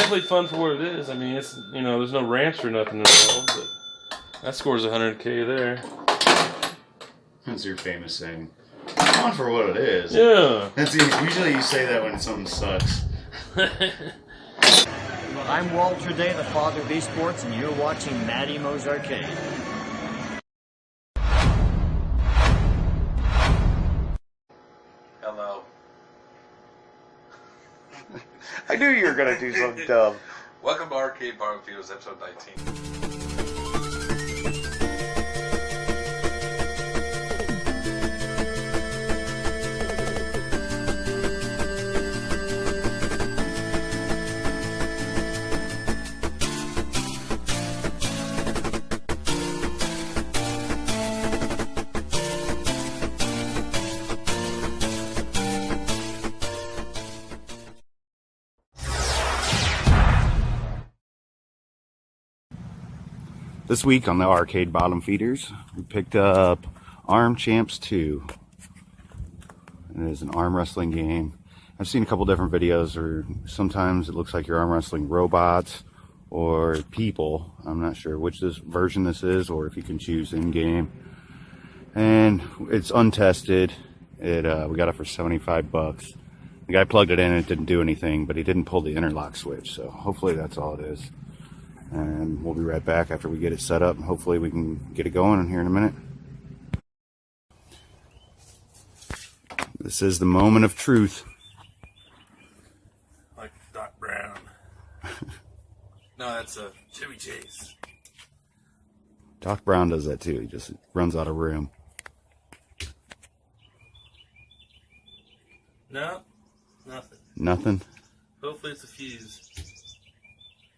definitely fun for what it is. I mean, it's, you know, there's no ramps or nothing involved, but that scores 100K there. That's your famous saying. It's fun for what it is. Yeah. That's usually you say that when something sucks. I'm Walter Day, the father of esports, and you're watching Matty Mo's Arcade. Hello. I knew you were gonna do something dumb. Welcome to Arcade Bottomfeeders, episode 19. This week on the Arcade Bottomfeeders, we picked up Arm Champs 2. It is an arm wrestling game. I've seen a couple different videos where sometimes it looks like you're arm wrestling robots or people. I'm not sure which version this is, or if you can choose in-game. And it's untested. We got it for 75 bucks. The guy plugged it in and it didn't do anything, but he didn't pull the interlock switch, so hopefully that's all it is. And we'll be right back after we get it set up, and hopefully we can get it going here in a minute. This is the moment of truth. Like Doc Brown. No, that's a Chevy Chase. Doc Brown does that too. He just runs out of room. No, nothing. Nothing? Hopefully it's a fuse.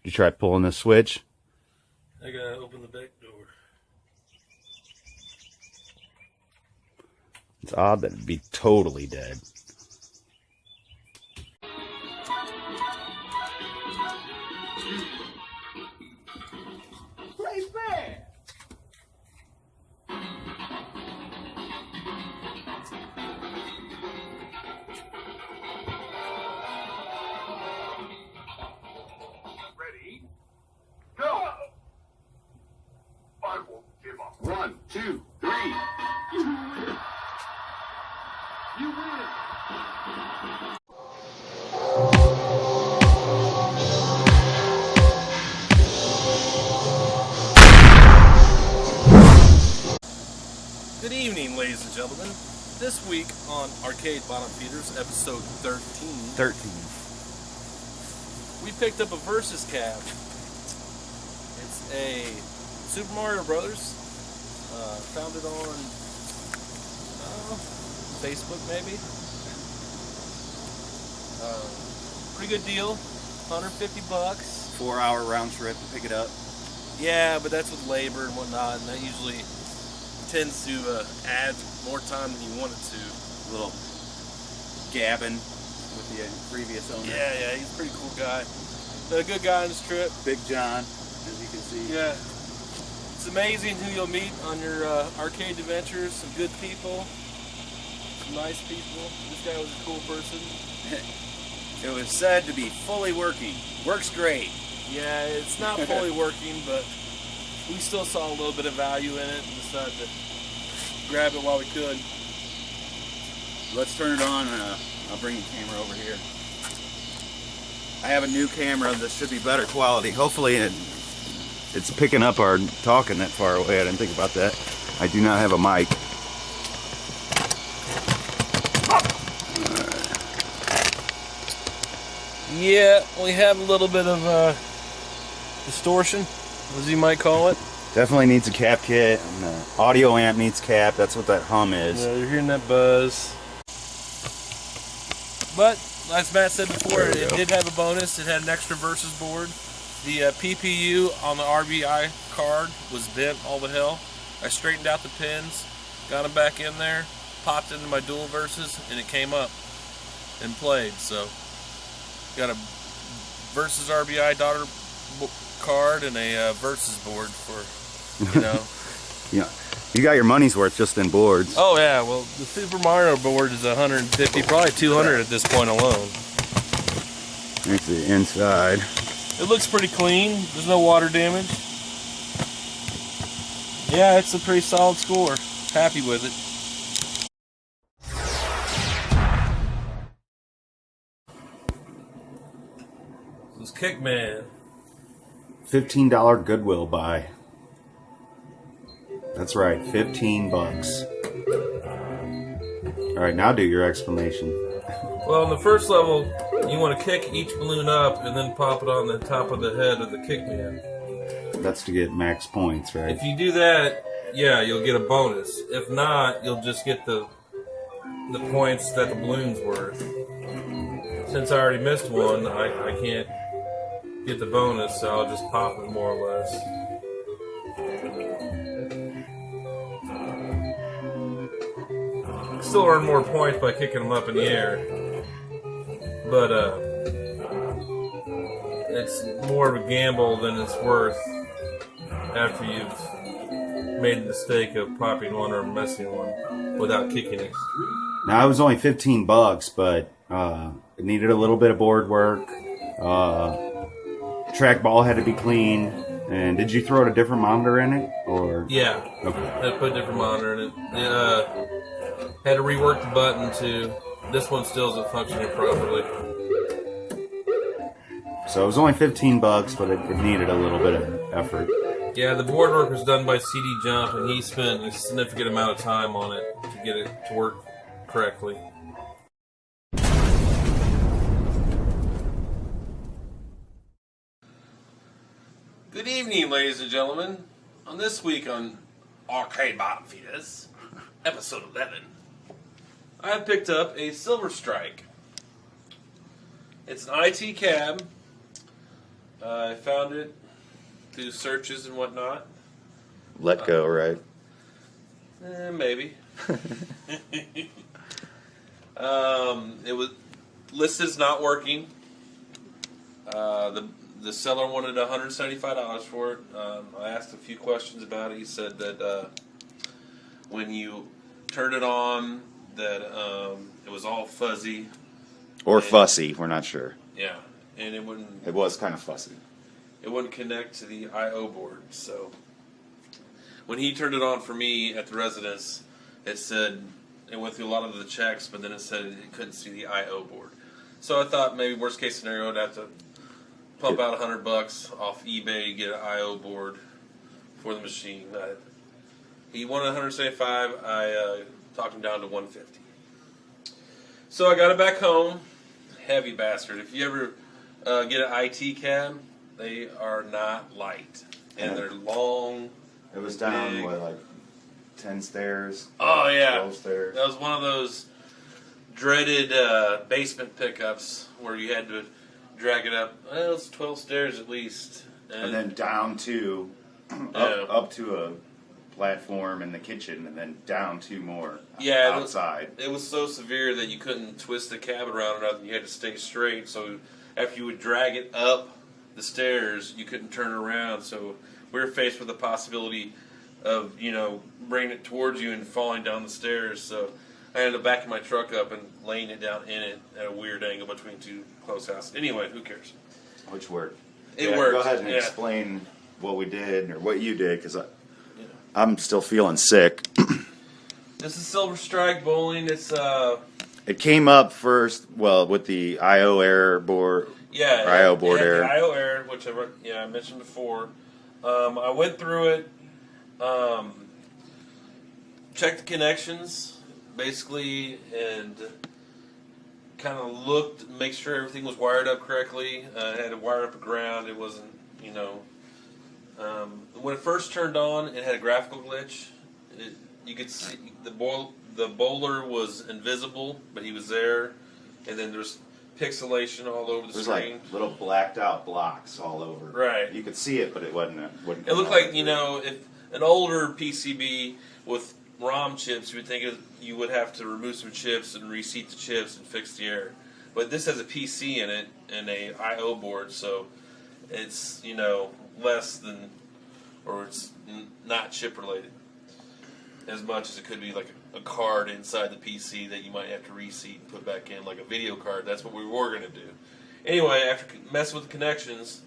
You try pulling the switch? I gotta open the back door. It's odd that it'd be totally dead. Go! I won't give up. 1, 2, 3. You win! Good evening, ladies and gentlemen. This week on Arcade Bottomfeeders, episode 13, we picked up a Versus cab. It's a Super Mario Brothers. Found it on Facebook, maybe. Pretty good deal. 150 bucks. 4-hour round trip to pick it up. Yeah, but that's with labor and whatnot, and that usually tends to add more time than you want it to. A little gabbing with the previous owner. Yeah, he's a pretty cool guy. Been a good guy on this trip. Big John, as you can see. Yeah. It's amazing who you'll meet on your arcade adventures. Some good people. Some nice people. This guy was a cool person. It was said to be fully working. Works great. Yeah, it's not fully working, but we still saw a little bit of value in it and decided to grab it while we could. Let's turn it on and I'll bring the camera over here. I have a new camera that should be better quality. Hopefully It's picking up our talking that far away. I didn't think about that. I do not have a mic. Yeah, we have a little bit of distortion, as you might call it. Definitely needs a cap kit. And the audio amp needs cap. That's what that hum is. Yeah, you're hearing that buzz. But, as Matt said before, it did have a bonus. It had an extra Versus board. The PPU on the RBI card was bent all the hell. I straightened out the pins, got them back in there, popped into my dual Versus, and it came up and played. So, got a Versus RBI daughter card and a Versus board for, you know. Yeah, you got your money's worth just in boards. Oh yeah, well the Super Mario board is 150, probably 200 at this point alone. Here's the inside. It looks pretty clean. There's no water damage. Yeah, it's a pretty solid score. Happy with it. This is Kickman. $15 Goodwill buy. That's right, 15 bucks. All right, now do your explanation. Well, on the first level, you want to kick each balloon up and then pop it on the top of the head of the Kickman. That's to get max points, right? If you do that, yeah, you'll get a bonus. If not, you'll just get the points that the balloon's worth. Since I already missed one, I can't get the bonus, so I'll just pop it more or less. Still earn more points by kicking them up in the air, but it's more of a gamble than it's worth after you've made the mistake of popping one or missing one without kicking it. Now, it was only 15 bucks, but it needed a little bit of board work. Trackball had to be clean. And did you throw a different monitor in it, or? Yeah. Okay. I put a different monitor in it. Had to rework the button too. This one still isn't functioning properly. So it was only 15 bucks, but it needed a little bit of effort. Yeah, the board work was done by CD Jump, and he spent a significant amount of time on it to get it to work correctly. Good evening, ladies and gentlemen. On this week on Arcade Bottomfeeders, episode 11, I picked up a Silver Strike. It's an IT cab. I found it through searches and whatnot. Let go, right? Maybe. It was listed as not working. The seller wanted $175 for it. I asked a few questions about it. He said that when you turned it on, that it was all fuzzy. Or fussy, we're not sure. Yeah, and it wouldn't. It was kind of fussy. It wouldn't connect to the I/O board. So when he turned it on for me at the residence, it said it went through a lot of the checks, but then it said it couldn't see the I/O board. So I thought maybe worst case scenario, I'd have to pump out $100 off eBay to get an I/O board for the machine. He wanted 175. I talked him down to 150. So I got it back home. Heavy bastard. If you ever get an IT cab, they are not light, and they're long. It was down, what, like 10 stairs? Oh, yeah. 12 stairs. That was one of those dreaded basement pickups where you had to drag it up. Well, it was 12 stairs at least. And then down to, up to a platform in the kitchen, and then down 2 more outside. It was so severe that you couldn't twist the cab around or nothing. You had to stay straight. So after you would drag it up the stairs, you couldn't turn around. So we were faced with the possibility of, bringing it towards you and falling down the stairs. So I ended up backing my truck up and laying it down in it at a weird angle between 2 close houses. Anyway, who cares? Which worked. It worked. Go ahead and explain what we did, or what you did, because I'm still feeling sick. This is Silver Strike Bowling. It's It came up first, with the I/O error board. Yeah, I/O board error. The I/O error, which I mentioned before. I went through it, checked the connections, basically, and kind of looked, make sure everything was wired up correctly. I had to wire up a ground. It wasn't, when it first turned on, it had a graphical glitch. You could see the bowler was invisible, but he was there, and then there's pixelation all over the screen. There's like little blacked out blocks all over. Right. You could see it, but it wouldn't. It looked like, if an older PCB with ROM chips, you would think you would have to remove some chips and reseat the chips and fix the error. But this has a PC in it and a I/O board, so it's, less than, or it's not chip related as much as it could be like a card inside the PC that you might have to reseat and put back in, like a video card. That's what we were going to do. Anyway, after messing with the connections,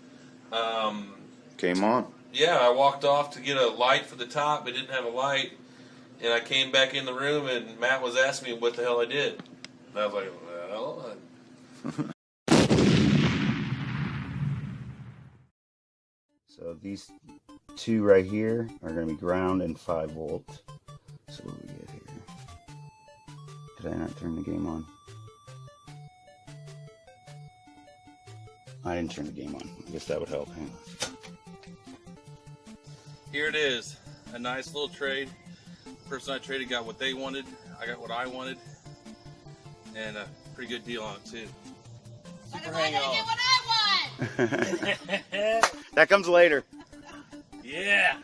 Came on. Yeah, I walked off to get a light for the top, but didn't have a light. And I came back in the room, and Matt was asking me what the hell I did. And I was like, well... So these two right here are going to be ground and 5 volt. So what do we get here? Did I not turn the game on? I didn't turn the game on. I guess that would help. Hang on. Here it is. A nice little trade. The person I traded got what they wanted. I got what I wanted. And a pretty good deal on it, too. Super hang on. Get what I want. That comes later. Yeah.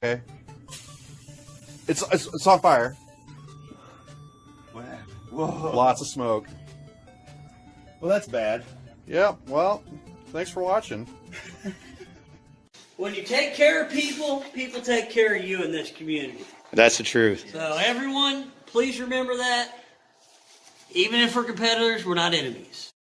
Okay. It's on fire. What? Whoa. Lots of smoke. Well, that's bad. Yeah, well, thanks for watching. When you take care of people, people take care of you in this community. That's the truth. So everyone, please remember that. Even if we're competitors, we're not enemies.